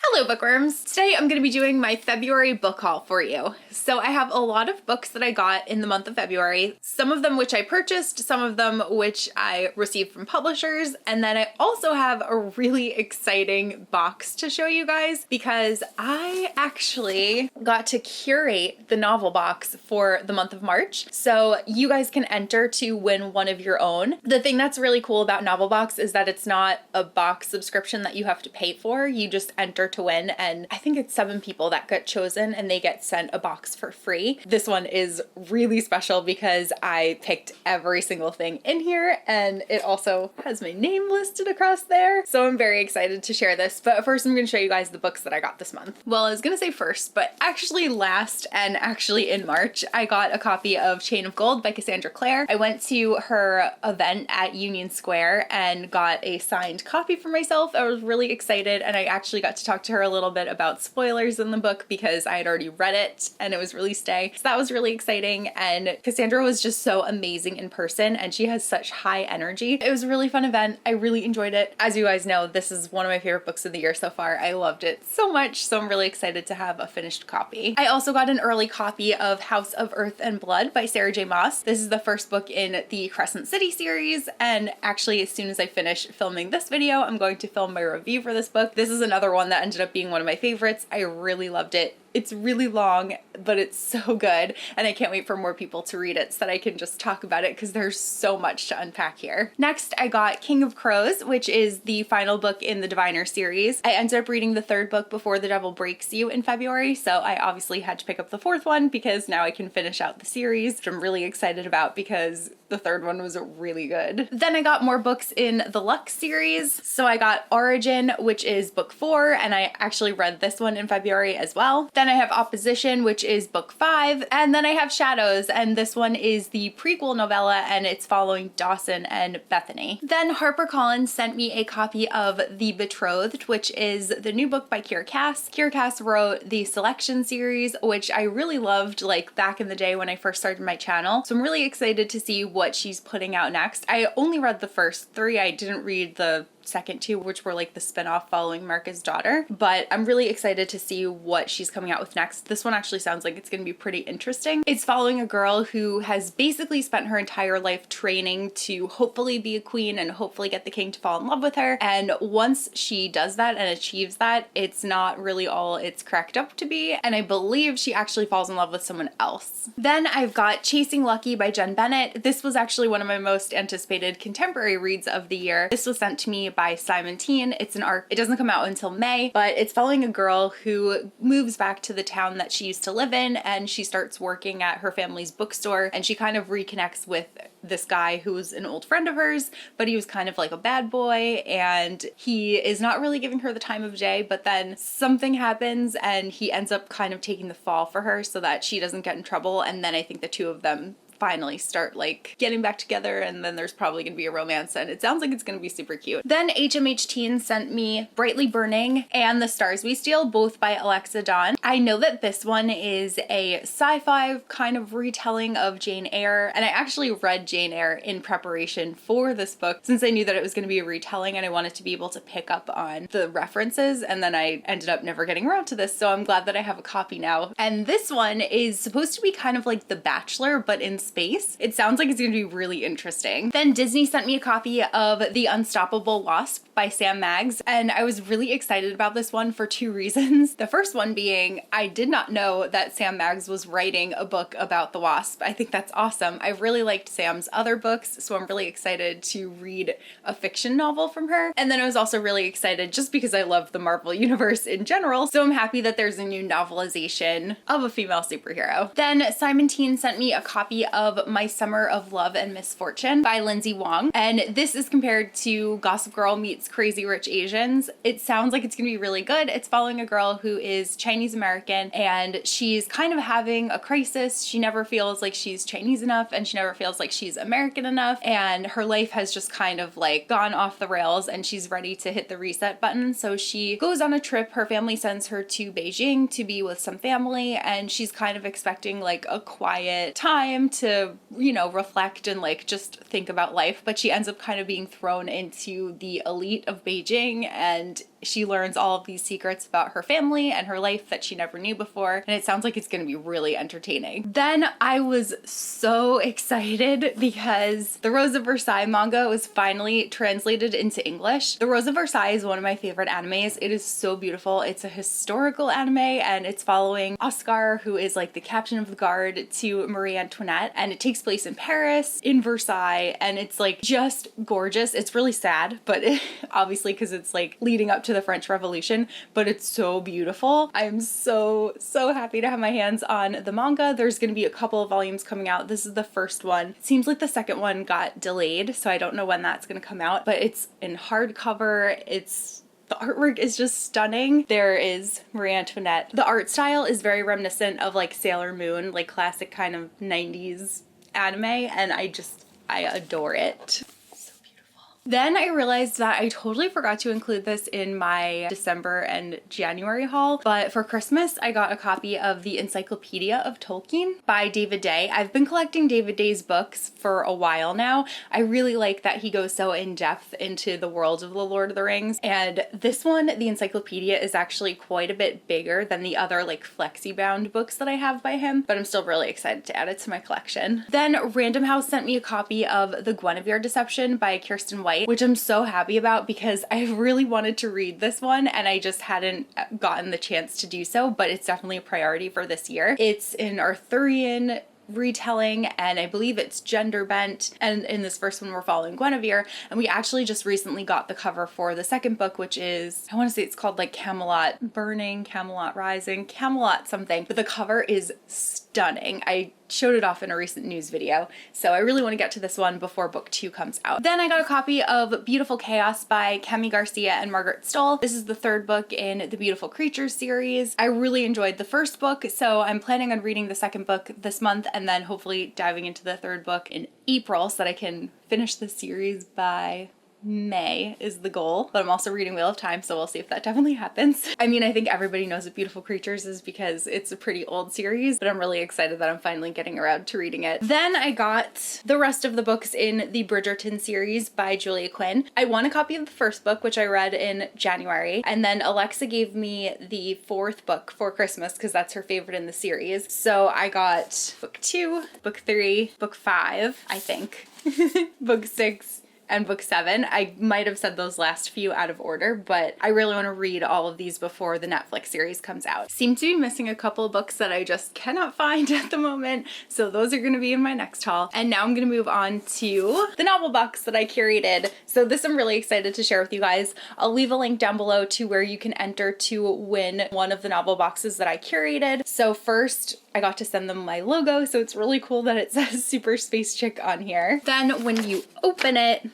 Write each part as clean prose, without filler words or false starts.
Hello bookworms! Today I'm going to be doing my February book haul for you. So I have a lot of books that I got in the month of February, some of them which I purchased, some of them which I received from publishers, and then I also have a really exciting box to show you guys because I actually got to curate the novel box for the month of March. So you guys can enter to win one of your own. The thing that's really cool about Novel Box is that it's not a box subscription that you have to pay for. You just enter to win, and I think it's 7 people that get chosen and they get sent a box for free. This one is really special because I picked every single thing in here, and it also has my name listed across there. So I'm very excited to share this, but first I'm going to show you guys the books that I got this month. Well, I was going to say first, but actually last and actually in March, I got a copy of Chain of Gold by Cassandra Clare. I went to her event at Union Square and got a signed copy for myself. I was really excited, and I actually got to talk to her a little bit about spoilers in the book because I had already read it and it was release day. So that was really exciting, and Cassandra was just so amazing in person and she has such high energy. It was a really fun event. I really enjoyed it. As you guys know, this is one of my favorite books of the year so far. I loved it so much, so I'm really excited to have a finished copy. I also got an early copy of House of Earth and Blood by Sarah J. Maas. This is the first book in the Crescent City series, and actually as soon as I finish filming this video, I'm going to film my review for this book. This is another one that ended up being one of my favorites. I really loved it. It's really long, but it's so good, and I can't wait for more people to read it so that I can just talk about it because there's so much to unpack here. Next, I got King of Crows, which is the final book in the Diviner series. I ended up reading the 3rd book before The Devil Breaks You in February, so I obviously had to pick up the 4th one because now I can finish out the series, which I'm really excited about because the 3rd one was really good. Then I got more books in the Lux series. So I got Origin, which is book 4, and I actually read this one in February as well. Then I have Opposition, which is book 5, and then I have Shadows, and this one is the prequel novella, and it's following Dawson and Bethany. Then HarperCollins sent me a copy of The Betrothed, which is the new book by Kiera Cass. Kiera Cass wrote the Selection series, which I really loved like back in the day when I first started my channel. So I'm really excited to see what she's putting out next. I only read the first 3. I didn't read the second 2, which were like the spin-off following Marca's Daughter, but I'm really excited to see what she's coming out with next. This one actually sounds like it's going to be pretty interesting. It's following a girl who has basically spent her entire life training to hopefully be a queen and hopefully get the king to fall in love with her, and once she does that and achieves that, it's not really all it's cracked up to be, and I believe she actually falls in love with someone else. Then I've got Chasing Lucky by Jen Bennett. This was actually one of my most anticipated contemporary reads of the year. This was sent to me by Simon Teen. It's an arc. It doesn't come out until May, but it's following a girl who moves back to the town that she used to live in, and she starts working at her family's bookstore, and she kind of reconnects with this guy who was an old friend of hers, but he was kind of like a bad boy, and he is not really giving her the time of day, but then something happens and he ends up kind of taking the fall for her so that she doesn't get in trouble, and then I think the two of them finally start like getting back together, and then there's probably gonna be a romance, and it sounds like it's gonna be super cute. Then HMH Teen sent me Brightly Burning and The Stars We Steal, both by Alexa Dawn. I know that this one is a sci-fi kind of retelling of Jane Eyre, and I actually read Jane Eyre in preparation for this book since I knew that it was gonna be a retelling and I wanted to be able to pick up on the references, and then I ended up never getting around to this, so I'm glad that I have a copy now. And this one is supposed to be kind of like The Bachelor, but in space. It sounds like it's going to be really interesting. Then Disney sent me a copy of The Unstoppable Wasp by Sam Maggs, and I was really excited about this one for 2 reasons. The first one being, I did not know that Sam Maggs was writing a book about the wasp. I think that's awesome. I really liked Sam's other books, so I'm really excited to read a fiction novel from her. And then I was also really excited just because I love the Marvel Universe in general, so I'm happy that there's a new novelization of a female superhero. Then Simon Teen sent me a copy of My Summer of Love and Misfortune by Lindsay Wong, and this is compared to Gossip Girl meets Crazy Rich Asians. It sounds like it's gonna be really good. It's following a girl who is Chinese American, and she's kind of having a crisis. She never feels like she's Chinese enough, and she never feels like she's American enough, and her life has just kind of like gone off the rails, and she's ready to hit the reset button. So she goes on a trip. Her family sends her to Beijing to be with some family, and she's kind of expecting like a quiet time to to, you know, reflect and like just think about life, but she ends up kind of being thrown into the elite of Beijing, and she learns all of these secrets about her family and her life that she never knew before, and it sounds like it's gonna be really entertaining. Then I was so excited because the Rose of Versailles manga was finally translated into English. The Rose of Versailles is one of my favorite animes. It is so beautiful. It's a historical anime and it's following Oscar, who is like the captain of the guard to Marie Antoinette, and it takes place in Paris, in Versailles, and it's like just gorgeous. It's really sad, but obviously because it's like leading up to the French Revolution, but it's so beautiful. I'm so happy to have my hands on the manga. There's going to be a couple of volumes coming out. This is the first one. It seems like the second one got delayed, so I don't know when that's going to come out, but it's in hardcover. The artwork is just stunning. There is Marie Antoinette. The art style is very reminiscent of like Sailor Moon, like classic kind of 90s anime, and I adore it. Then I realized that I totally forgot to include this in my December and January haul, but for Christmas I got a copy of the Encyclopedia of Tolkien by David Day. I've been collecting David Day's books for a while now. I really like that he goes so in depth into the world of the Lord of the Rings, and this one, the Encyclopedia, is actually quite a bit bigger than the other like flexi-bound books that I have by him, but I'm still really excited to add it to my collection. Then Random House sent me a copy of The Guinevere Deception by Kirsten White, which I'm so happy about because I really wanted to read this one and I just hadn't gotten the chance to do so, but it's definitely a priority for this year. It's an Arthurian retelling, and I believe it's gender bent, and in this first one we're following Guinevere, and we actually just recently got the cover for the second book, which is, I want to say it's called like Camelot Burning, Camelot Rising, Camelot something, but the cover is stunning. I showed it off in a recent news video, so I really want to get to this one before book 2 comes out. Then I got a copy of Beautiful Chaos by Kemi Garcia and Margaret Stoll. This is the third book in the Beautiful Creatures series. I really enjoyed the first book, so I'm planning on reading the second book this month and then hopefully diving into the third book in April so that I can finish the series by May is the goal, but I'm also reading Wheel of Time, so we'll see if that definitely happens. I mean, I think everybody knows what Beautiful Creatures is because it's a pretty old series, but I'm really excited that I'm finally getting around to reading it. Then I got the rest of the books in the Bridgerton series by Julia Quinn. I won a copy of the first book, which I read in January, and then Alexa gave me the fourth book for Christmas because that's her favorite in the series. So I got book 2, book 3, book 5, I think, book 6, and book 7. I might have said those last few out of order, but I really want to read all of these before the Netflix series comes out. Seem to be missing a couple of books that I just cannot find at the moment, so those are going to be in my next haul. And now I'm going to move on to the novel box that I curated. So this I'm really excited to share with you guys. I'll leave a link down below to where you can enter to win one of the novel boxes that I curated. So first, I got to send them my logo, so it's really cool that it says Super Space Chick on here. Then when you open it,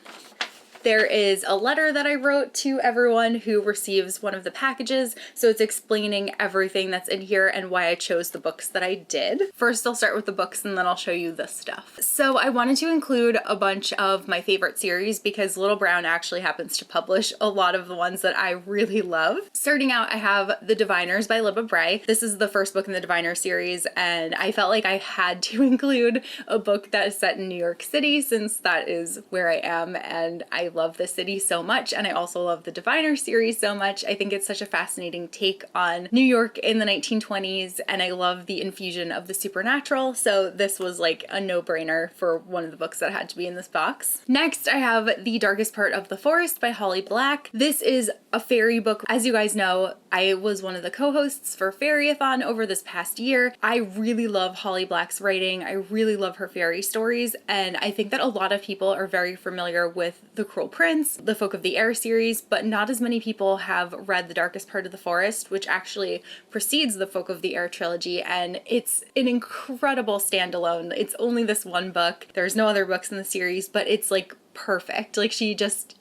there is a letter that I wrote to everyone who receives one of the packages, so it's explaining everything that's in here and why I chose the books that I did. First, I'll start with the books and then I'll show you the stuff. So I wanted to include a bunch of my favorite series because Little Brown actually happens to publish a lot of the ones that I really love. Starting out, I have The Diviners by Libba Bray. This is the first book in the Diviner series, and I felt like I had to include a book that is set in New York City since that is where I am, and I love the city so much, and I also love the Diviner series so much. I think it's such a fascinating take on New York in the 1920s, and I love the infusion of the supernatural, so this was like a no-brainer for one of the books that had to be in this box. Next, I have The Darkest Part of the Forest by Holly Black. This is a fairy book. As you guys know, I was one of the co-hosts for Fairyathon over this past year. I really love Holly Black's writing. I really love her fairy stories, and I think that a lot of people are very familiar with The Cruel Prince, the Folk of the Air series, but not as many people have read The Darkest Part of the Forest, which actually precedes the Folk of the Air trilogy, and it's an incredible standalone. It's only this one book. There's no other books in the series, but it's like perfect. Like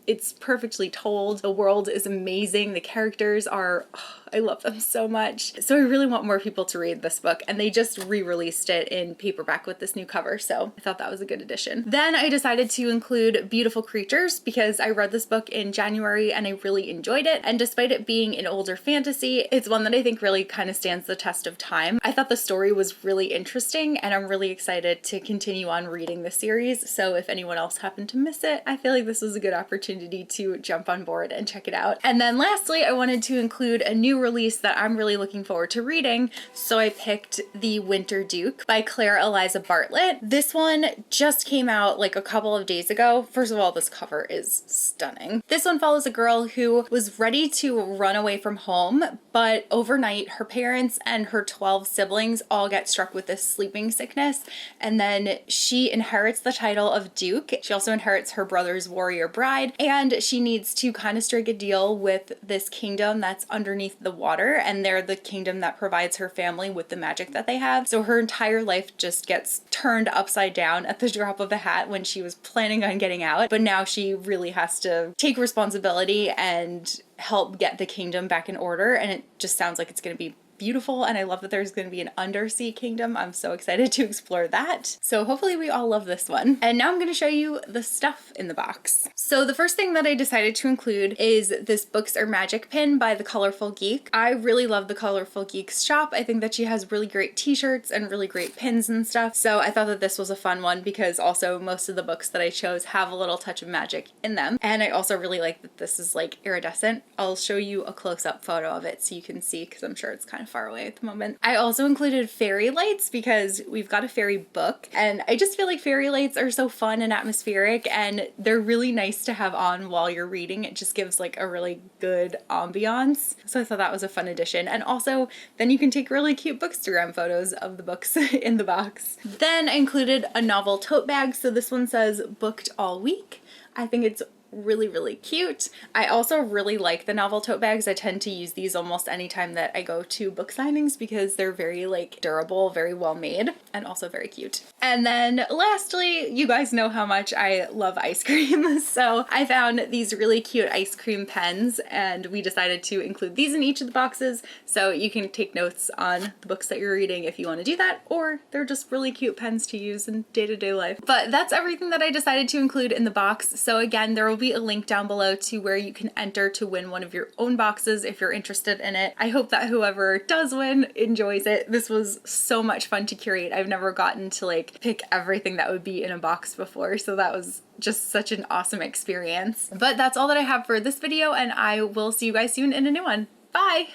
it's perfectly told. The world is amazing. The characters are, I love them so much. So I really want more people to read this book, and they just re-released it in paperback with this new cover, so I thought that was a good addition. Then I decided to include Beautiful Creatures because I read this book in January and I really enjoyed it, and despite it being an older fantasy, it's one that I think really kind of stands the test of time. I thought the story was really interesting, and I'm really excited to continue on reading the series, so if anyone else happened to miss missed it, I feel like this was a good opportunity to jump on board and check it out. And then lastly, I wanted to include a new release that I'm really looking forward to reading, so I picked The Winter Duke by Claire Eliza Bartlett. This one just came out like a couple of days ago. First of all, this cover is stunning. This one follows a girl who was ready to run away from home, but overnight her parents and her 12 siblings all get struck with this sleeping sickness, and then she inherits the title of Duke. She also inherits her brother's warrior bride, and she needs to kind of strike a deal with this kingdom that's underneath the water, and they're the kingdom that provides her family with the magic that they have. So her entire life just gets turned upside down at the drop of a hat when she was planning on getting out, but now she really has to take responsibility and help get the kingdom back in order, and it just sounds like it's going to be beautiful, and I love that there's going to be an undersea kingdom. I'm so excited to explore that. So hopefully we all love this one. And now I'm going to show you the stuff in the box. So the first thing that I decided to include is this Books Are Magic pin by The Colorful Geek. I really love The Colorful Geek's shop. I think that she has really great t-shirts and really great pins and stuff. So I thought that this was a fun one because also most of the books that I chose have a little touch of magic in them. And I also really like that this is like iridescent. I'll show you a close-up photo of it so you can see, because I'm sure it's kind of far away at the moment. I also included fairy lights because we've got a fairy book, and I just feel like fairy lights are so fun and atmospheric, and they're really nice to have on while you're reading. It just gives like a really good ambiance. So I thought that was a fun addition. And also then you can take really cute Bookstagram photos of the books in the box. Then I included a novel tote bag. So this one says booked all week. I think it's really cute. I also really like the novel tote bags. I tend to use these almost anytime that I go to book signings because they're very like durable, very well made, and also very cute. And then lastly, you guys know how much I love ice cream. So I found these really cute ice cream pens, and we decided to include these in each of the boxes so you can take notes on the books that you're reading if you want to do that, or they're just really cute pens to use in day-to-day life. But that's everything that I decided to include in the box. So again, there will be a link down below to where you can enter to win one of your own boxes if you're interested in it. I hope that whoever does win enjoys it. This was so much fun to curate. I've never gotten to like pick everything that would be in a box before, so that was just such an awesome experience. But that's all that I have for this video, and I will see you guys soon in a new one. Bye!